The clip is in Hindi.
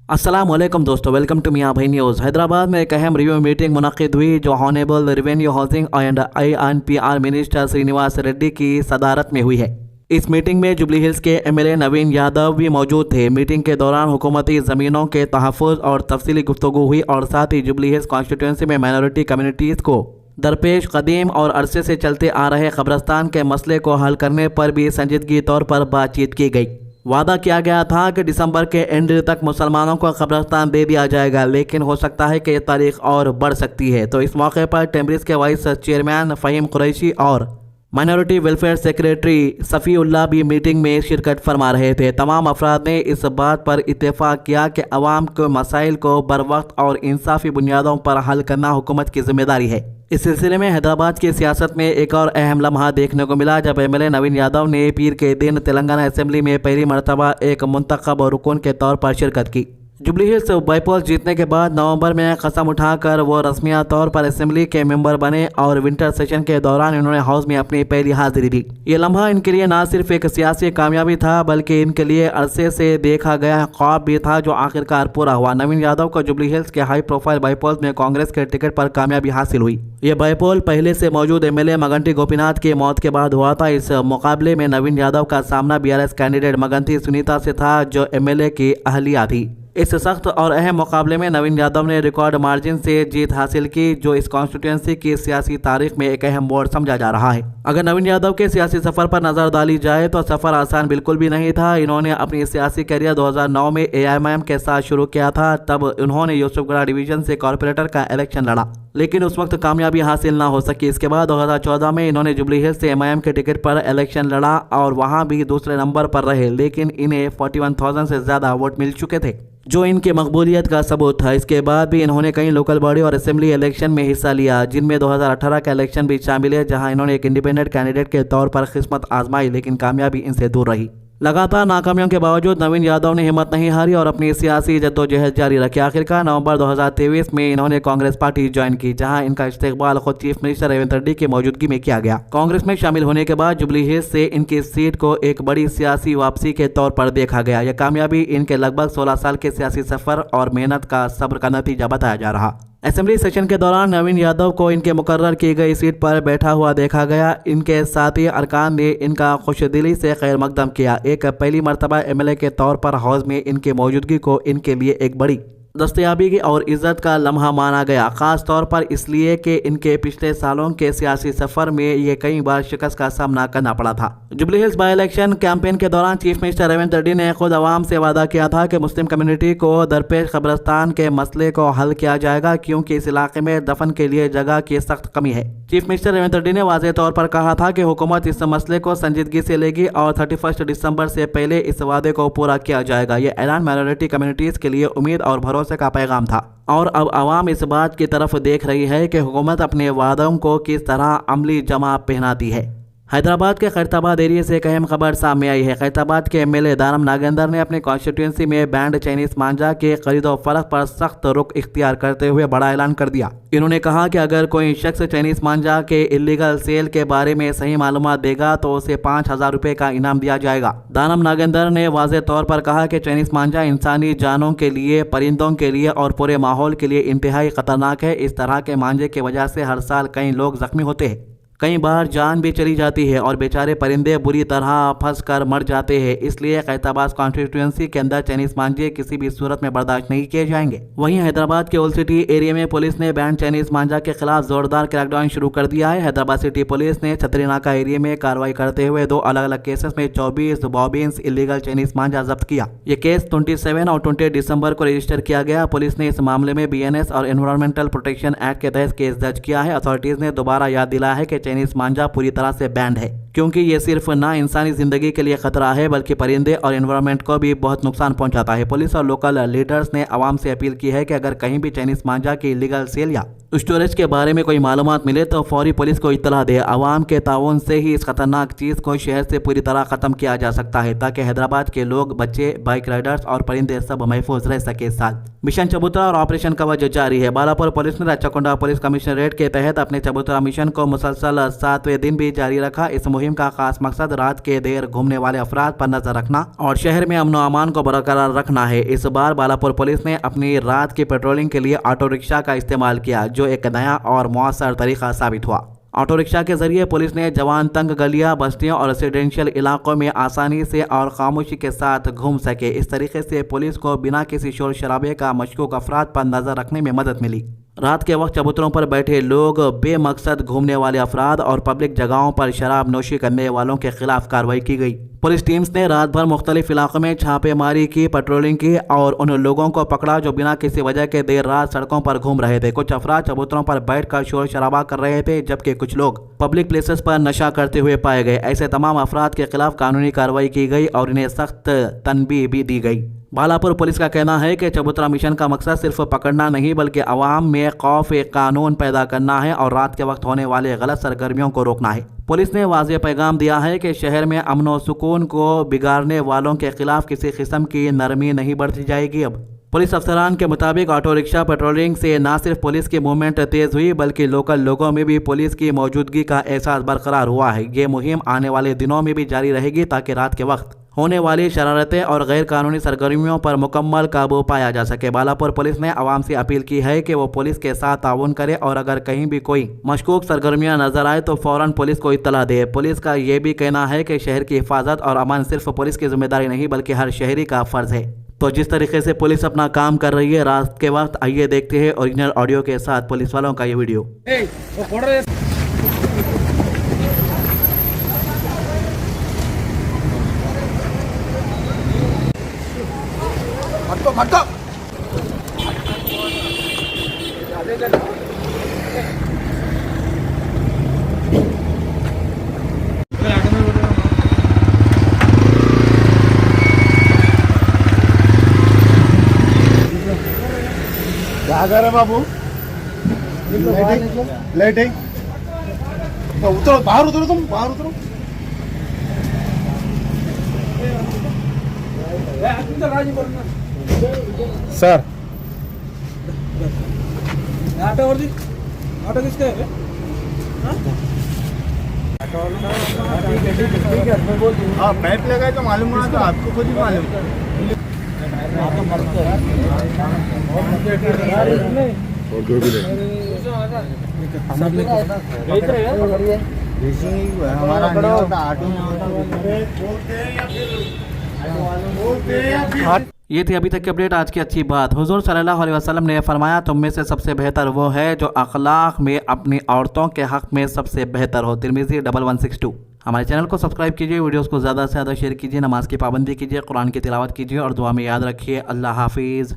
अस्सलाम वालेकुम दोस्तों, वेलकम टू मियां भाई न्यूज़। हैदराबाद में एक अहम रिव्यू मीटिंग मुनक़िद हुई जो honourable revenue housing and INPR minister Shrinivas Reddy की सदारत में हुई है। इस मीटिंग में जुबली हिल्स के MLA नवीन यादव भी मौजूद थे। मीटिंग के दौरान हुकूमती ज़मीनों के तहफ़्फ़ुज़ और तफसीली गुफ्तगू हुई और साथ ही जुबली हिल्स कॉन्स्टिट्यूंसी में माइनॉरिटी कम्युनिटीज़ को दरपेश कदीम और अरसे से चलते आ रहे कब्रस्तान के मसले को हल करने पर भी संजीदगी तौर पर बातचीत की गई। वादा किया गया था कि दिसंबर के एंड तक मुसलमानों को कब्रस्तान दे दिया जाएगा, लेकिन हो सकता है कि ये तारीख और बढ़ सकती है। तो इस मौके पर टेम्ब्रिज के वाइस चेयरमैन फ़हीम कुरैशी और माइनॉरिटी वेलफेयर सेक्रेटरी सफ़ीउल्लाह भी मीटिंग में शिरकत फरमा रहे थे। तमाम अफराद ने इस बात पर इत्तेफाक किया कि अवाम के मसाइल को बरवक्त और इंसाफी बुनियादों पर हल करना हुकूमत की जिम्मेदारी है। इस सिलसिले में हैदराबाद की सियासत में एक और अहम लम्हा देखने को मिला जब MLA नवीन यादव ने पीर के दिन तेलंगाना असेंबली में पहली मरतबा एक मुंतखब रुकन के तौर पर शिरकत की। जुबली हिल्स बाईपोल जीतने के बाद नवंबर में कसम उठाकर वो रस्मिया तौर पर असेंबली के मेंबर बने और विंटर सेशन के दौरान इन्होंने हाउस में अपनी पहली हाजिरी दी। ये लम्हा इनके लिए न सिर्फ एक सियासी कामयाबी था बल्कि इनके लिए अरसे से देखा गया ख्वाब भी था जो आखिरकार पूरा हुआ। नवीन यादव को जुबली हिल्स के हाई प्रोफाइल बाईपोल में कांग्रेस के टिकट पर कामयाबी हासिल हुई। ये बाईपोल पहले से मौजूद MLA मगंती गोपीनाथ की मौत के बाद हुआ था। इस मुकाबले में नवीन यादव का सामना BRS कैंडिडेट मगंती सुनीता से था जो MLA की अहलिया थी। इस सख्त और अहम मुकाबले में नवीन यादव ने रिकॉर्ड मार्जिन से जीत हासिल की जो इस कॉन्स्टिट्यूंसी की सियासी तारीख में एक अहम मोड़ समझा जा रहा है। अगर नवीन यादव के सियासी सफर पर नजर डाली जाए तो सफर आसान बिल्कुल भी नहीं था। इन्होंने अपनी सियासी करियर 2009 में AIMIM के साथ शुरू किया था। तब उन्होंने यूसुफगढ़ डिवीजन से कॉर्पोरेटर का इलेक्शन लड़ा, लेकिन उस वक्त कामयाबी हासिल ना हो सकी। इसके बाद 2014 में इन्होंने जुबली हिल्स से MIM के टिकट पर इलेक्शन लड़ा और वहां भी दूसरे नंबर पर रहे, लेकिन इन्हें 41,000 से ज़्यादा वोट मिल चुके थे जो इनके मकबूलियत का सबूत था। इसके बाद भी इन्होंने कई लोकल बॉडी और असेंबली इलेक्शन में हिस्सा लिया, जिनमें 2018 का इलेक्शन भी शामिल है जहां इन्होंने एक इंडिपेंडेंट कैंडिडेट के तौर पर किस्मत आजमाई, लेकिन कामयाबी इनसे दूर रही। लगातार नाकामियों के बावजूद नवीन यादव ने हिम्मत नहीं हारी और अपनी सियासी जद्दोजहद जारी रखी। आखिरकार नवंबर 2023 में इन्होंने कांग्रेस पार्टी ज्वाइन की, जहां इनका इस्तेकबाल खुद चीफ मिनिस्टर रेवंत रेड्डी की मौजूदगी में किया गया। कांग्रेस में शामिल होने के बाद जुबली हिल्स से इनकी सीट को एक बड़ी सियासी वापसी के तौर पर देखा गया। यह कामयाबी इनके लगभग 16 साल के सियासी सफर और मेहनत का सब्र का नतीजा बताया जा रहा। असेंबली सेशन के दौरान नवीन यादव को इनके मुकर्रर की गई सीट पर बैठा हुआ देखा गया। इनके साथी अरकान ने इनका खुशदिली से खैर मकदम किया। एक पहली मरतबा MLA के तौर पर हाउस में इनकी मौजूदगी को इनके लिए एक बड़ी दस्तयाबी और इज्जत का लम्हा माना गया, खास तौर पर इसलिए कि इनके पिछले सालों के सियासी सफर में ये कई बार शिकस्त का सामना करना पड़ा था। Jubilee hills by election campaign के दौरान चीफ मिनिस्टर रेवंत रेड्डी ने खुद अवाम से वादा किया था कि मुस्लिम कम्युनिटी को दरपेश कब्रस्तान के मसले को हल किया जाएगा, क्योंकि इस इलाके में दफन के लिए जगह की सख्त कमी है। चीफ मिनिस्टर रेवंत रेड्डी ने वाज़ेह तौर पर कहा था कि हुकूमत इस मसले को संजीदगी से लेगी और 31 दिसंबर से पहले इस वादे को पूरा किया जाएगा। ये ऐलान माइनॉरिटी कम्युनिटीज़ के लिए उम्मीद और भरोसे का पैगाम था और अब आवाम इस बात की तरफ देख रही है कि हुकूमत अपने वादों को किस तरह अमली जमा पहनाती है। हैदराबाद के खैरताबाद एरिया से एक अहम खबर सामने आई है। खैरताबाद के MLA दानम नागेंद्र ने अपनी कॉन्स्टिट्यूंसी में बैंड चाइनीज मांझा के खरीदो फरोख्त पर सख्त रुख इख्तियार करते हुए बड़ा ऐलान कर दिया। इन्होंने कहा कि अगर कोई शख्स चाइनीज मांझा के इलीगल सेल के बारे में सही मालूमात देगा तो उसे 5,000 रुपये का इनाम दिया जाएगा। दानम नागेंद्र ने वाज़ेह तौर पर कहा कि चाइनीज मांझा इंसानी जानों के लिए, परिंदों के लिए और पूरे माहौल के लिए इंतहाई खतरनाक है। इस तरह के मांझे की वजह से हर साल कई लोग जख्मी होते हैं, कई बार जान भी चली जाती है और बेचारे परिंदे बुरी तरह फंस कर मर जाते हैं। इसलिए खैरताबाद कॉन्स्टिट्यूंसी के अंदर चाइनीज मांझे किसी भी सूरत में बर्दाश्त नहीं किए जाएंगे। वहीं हैदराबाद के ओल्ड सिटी एरिया में पुलिस ने बैंड चाइनीज मांझा के खिलाफ जोरदार क्रैकडाउन शुरू कर दिया है। हैदराबाद सिटी पुलिस ने छतरी नाका एरिया में कार्रवाई करते हुए 2 अलग अलग केसेस में 24 बॉबिन्स इलीगल चाइनीज मांझा जब्त किया। ये केस 27 और 20 दिसंबर को रजिस्टर किया गया। पुलिस ने इस मामले में BNS और एनवायरमेंटल प्रोटेक्शन एक्ट के तहत केस दर्ज किया है। अथॉरिटीज ने दोबारा याद दिलाया है कि चाइनीज मांझा पूरी तरह से बैंड है, क्योंकि ये सिर्फ ना इंसानी जिंदगी के लिए खतरा है बल्कि परिंदे और एनवायरनमेंट को भी बहुत नुकसान पहुंचाता है। पुलिस और लोकल लीडर्स ने आवाम से अपील की है कि अगर कहीं भी चाइनीज मांझा की इलीगल सेल या स्टोरेज के बारे में कोई मालूमात मिले तो फौरी पुलिस को इत्तला दे। आवाम के ताउन से ही इस खतरनाक चीज को शहर से पूरी तरह खत्म किया जा सकता है, ताकि हैदराबाद के लोग, बच्चे, बाइक राइडर्स और परिंदे सब महफूज रह सके। साथ मिशन चबूतरा और ऑपरेशन कवच जारी है। बालापुर पुलिस ने राचाकोंडा पुलिस कमिश्नरेट के तहत अपने चबूतरा मिशन को मुसलसल 7वें दिन भी जारी रखा। इस मुहिम मुहिम का खास मकसद रात के देर घूमने वाले अफराद पर नजर रखना और शहर में अमन अमान को बरकरार रखना है। इस बार बालापुर पुलिस ने अपनी रात की पेट्रोलिंग के लिए ऑटो रिक्शा का इस्तेमाल किया, जो एक नया और मौसर तरीका साबित हुआ। ऑटो रिक्शा के जरिए पुलिस ने जवान तंग गलियां, बस्तियों और रेजिडेंशियल इलाकों में आसानी से और खामोशी के साथ घूम सके। इस तरीके से पुलिस को बिना किसी शोर शराबे का मशकूक अफराद पर नजर रखने में मदद मिली। रात के वक्त चबूतरों पर बैठे लोग, बेमकसद घूमने वाले अफराद और पब्लिक जगहों पर शराब नोशी करने वालों के खिलाफ कार्रवाई की गई। पुलिस टीम्स ने रात भर मुख्तलिफ इलाकों में छापेमारी की, पेट्रोलिंग की और उन लोगों को पकड़ा जो बिना किसी वजह के देर रात सड़कों पर घूम रहे थे। कुछ अफराद चबूतरों पर बैठकर शोर शराबा कर रहे थे, जबकि कुछ लोग पब्लिक प्लेसेस पर नशा करते हुए पाए गए। ऐसे तमाम अफराद के खिलाफ कानूनी कार्रवाई की गई और इन्हें सख्त तनबीह भी दी गई। बालापुर पुलिस का कहना है कि चबूतरा मिशन का मकसद सिर्फ पकड़ना नहीं बल्कि अवाम में खौफ कानून पैदा करना है और रात के वक्त होने वाले गलत सरगर्मियों को रोकना है। पुलिस ने वाज़ेह पैगाम दिया है कि शहर में अमन और सुकून को बिगाड़ने वालों के खिलाफ किसी किस्म की नरमी नहीं बरती जाएगी। अब पुलिस अफसरान के मुताबिक ऑटो रिक्शा पेट्रोलिंग से न सिर्फ पुलिस की मूवमेंट तेज हुई बल्कि लोकल लोगों में भी पुलिस की मौजूदगी का एहसास बरकरार हुआ है। ये मुहिम आने वाले दिनों में भी जारी रहेगी ताकि रात के वक्त होने वाली शरारतें और गैर कानूनी सरगर्मियों पर मुकम्मल काबू पाया जा सके। बालापुर पुलिस ने आवाम से अपील की है कि वो पुलिस के साथ ताउन करे और अगर कहीं भी कोई मशकूक सरगर्मियां नजर आए तो फौरन पुलिस को इत्तला दे। पुलिस का ये भी कहना है कि शहर की हिफाजत और अमन सिर्फ पुलिस की जिम्मेदारी नहीं बल्कि हर शहरी का फर्ज है। तो जिस तरीके से पुलिस अपना काम कर रही है रात के वक्त, आइए देखते हैं ओरिजिनल ऑडियो के साथ पुलिस वालों का ये वीडियो। क्या कर रहे बाबू? लाइटिंग तो उतरो, बाहर उतरो, तुम बाहर उतरो। सर ऑटो ऑटो किसका है? हाँ पैप लगाए तो मालूम हुआ, तो आपको खुद ही मालूम। हमारा ये थी अभी तक की अपडेट। आज की अच्छी बात, हुजूर सल्लल्लाहु अलैहि वसल्लम ने फरमाया तुम में से सबसे बेहतर वो है जो अखलाक में अपनी औरतों के हक में सबसे बेहतर हो। तिरमिज़ी 1162। हमारे चैनल को सब्सक्राइब कीजिए, वीडियोस को ज़्यादा से ज़्यादा शेयर कीजिए, नमाज की पाबंदी कीजिए, कुरान की तिलावत कीजिए और दुआ में याद रखिए। अल्लाह हाफिज़।